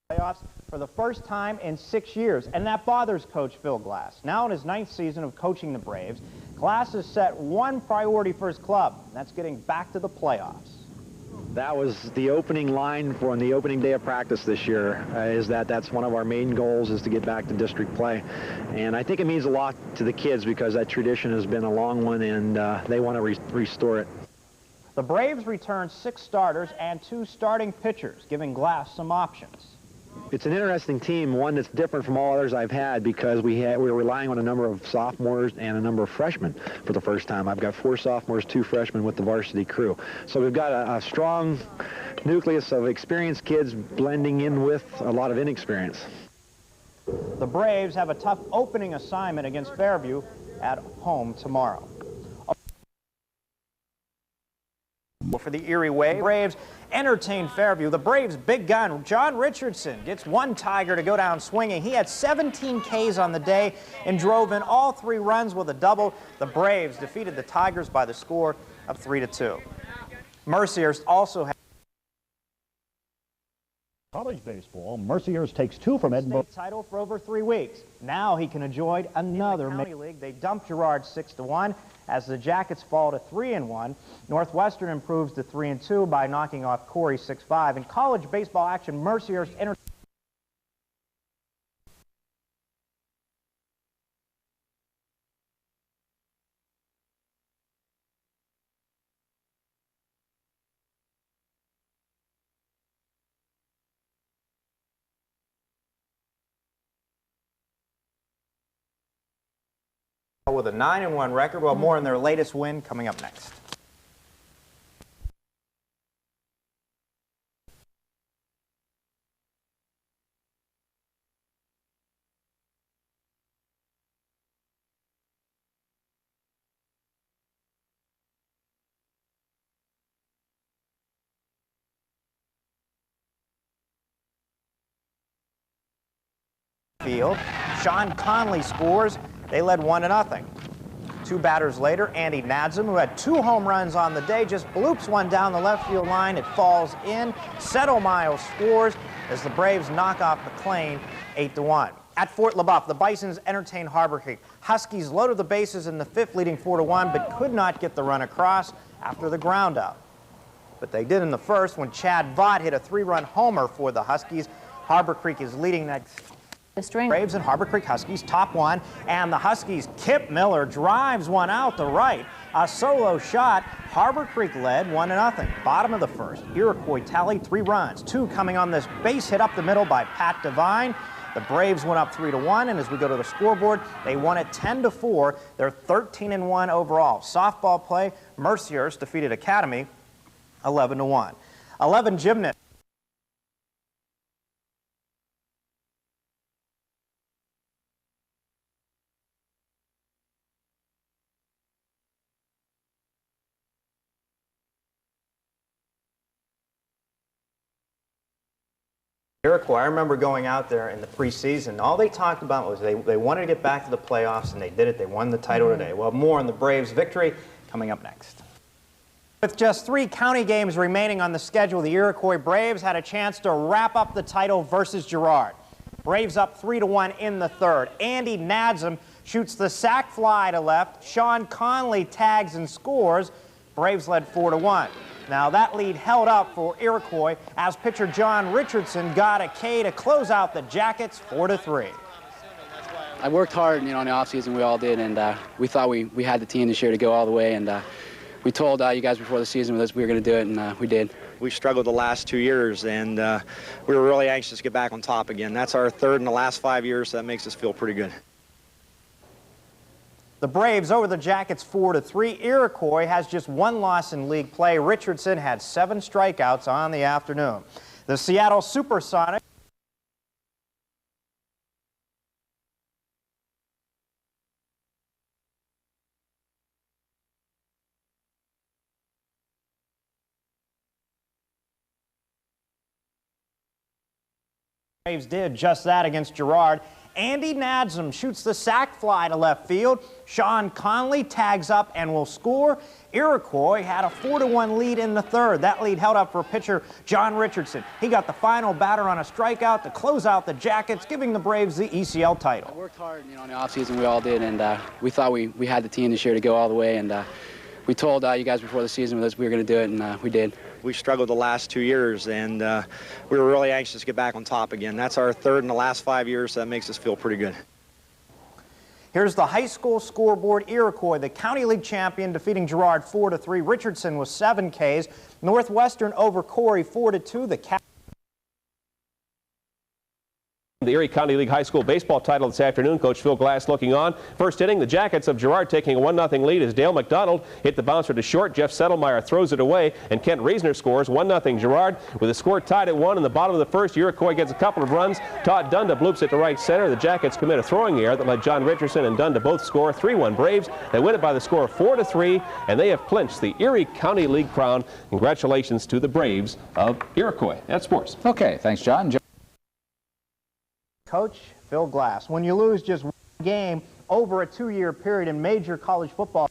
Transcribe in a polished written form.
Playoffs for the first time in 6 years, and that bothers Coach Phil Glass. Now in his 9th season of coaching the Braves, Glass has set one priority for his club, and that's getting back to the playoffs. That was the opening line for on the opening day of practice this year, is that's one of our main goals, is to get back to district play. And I think it means a lot to the kids because that tradition has been a long one, and they want to restore it. The Braves returned 6 starters and 2 starting pitchers, giving Glass some options. It's an interesting team, one that's different from all others I've had because we were relying on a number of sophomores and a number of freshmen for the first time. I've got 4 sophomores, 2 freshmen with the varsity crew. So we've got a strong nucleus of experienced kids blending in with a lot of inexperience. The Braves have a tough opening assignment against Fairview at home tomorrow. For the Erie Wave, Braves entertain Fairview. The Braves' big gun, John Richardson, gets one Tiger to go down swinging. He had 17 Ks on the day and drove in all 3 runs with a double. The Braves defeated the Tigers by the score of 3-2. Mercyhurst also had college baseball. Mercyhurst takes 2 from Edinburgh. State title for over 3 weeks. Now he can enjoy another County League. They dumped Girard 6-1 as the Jackets fall to 3-1. Northwestern improves to 3-2 by knocking off Corey 6-5. In college baseball action, Mercyhurst enters with a 9-1 record. Well, more in their latest win coming up next. Field. Sean Conley scores. They led 1-0. 2 batters later, Andy Nadzum, who had 2 home runs on the day, just bloops one down the left field line. It falls in. Settlemile scores as the Braves knock off McLean 8-1. At Fort LaBeouf, the Bisons entertain Harbor Creek. Huskies loaded the bases in the 5th, leading 4-1, but could not get the run across after the ground out. But they did in the 1st when Chad Vaught hit a 3-run homer for the Huskies. Harbor Creek is leading that. Braves and Harbor Creek Huskies top 1, and the Huskies, Kip Miller drives one out to right. A solo shot. Harbor Creek led 1-0. Bottom of the 1st, Iroquois tallied 3 runs, 2 coming on this base hit up the middle by Pat Devine. The Braves went up 3-1, and as we go to the scoreboard, they won it 10-4. They're 13-1 overall. Softball play, Mercyhurst defeated Academy 11-1. 11 gymnasts. Iroquois, I remember going out there in the preseason. All they talked about was they wanted to get back to the playoffs, and they did it. They won the title today. Well, more on the Braves' victory coming up next. With just 3 county games remaining on the schedule, the Iroquois Braves had a chance to wrap up the title versus Girard. Braves up 3-1 in the 3rd. Andy Nadzum shoots the sac fly to left. Sean Conley tags and scores. Braves led 4-1. Now that lead held up for Iroquois as pitcher John Richardson got a K to close out the Jackets 4-3. I worked hard, in the offseason. We all did, and we thought we had the team this year to go all the way, and we told you guys before the season we were going to do it, and we did. We struggled the last 2 years, and we were really anxious to get back on top again. That's our 3rd in the last 5 years, so that makes us feel pretty good. The Braves over the Jackets 4-3. Iroquois has just 1 loss in league play. Richardson had 7 strikeouts on the afternoon. The Seattle Supersonics Braves did just that against Girard. Andy Nadzum shoots the sac fly to left field. Sean Conley tags up and will score. Iroquois had a 4-1 lead in the third. That lead held up for pitcher John Richardson. He got the final batter on a strikeout to close out the Jackets, giving the Braves the ECL title. I worked hard, in the offseason. We all did, and we thought we had the team this year to go all the way, and we told you guys before the season we were going to do it, and we did. We struggled the last 2 years, and we were really anxious to get back on top again. That's our third in the last 5 years, so that makes us feel pretty good. Here's the high school scoreboard. Iroquois, the County League champion, defeating Girard 4-3. Richardson with 7 Ks. Northwestern over Corey 4-2. The Erie County League High School Baseball title this afternoon. Coach Phil Glass looking on. First inning, the Jackets of Girard taking a 1-0 lead as Dale McDonald hit the bouncer to short. Jeff Settlemeyer throws it away, and Kent Reisner scores 1-0 Girard. With the score tied at 1 in the bottom of the first, Iroquois gets a couple of runs. Todd Dunda bloops it to right center. The Jackets commit a throwing error that led John Richardson and Dunda both score. 3-1 Braves. They win it by the score of 4-3, and they have clinched the Erie County League crown. Congratulations to the Braves of Iroquois. That's sports. Okay, thanks, John. Coach Phil Glass. When you lose just one game over a 2-year period in major college football,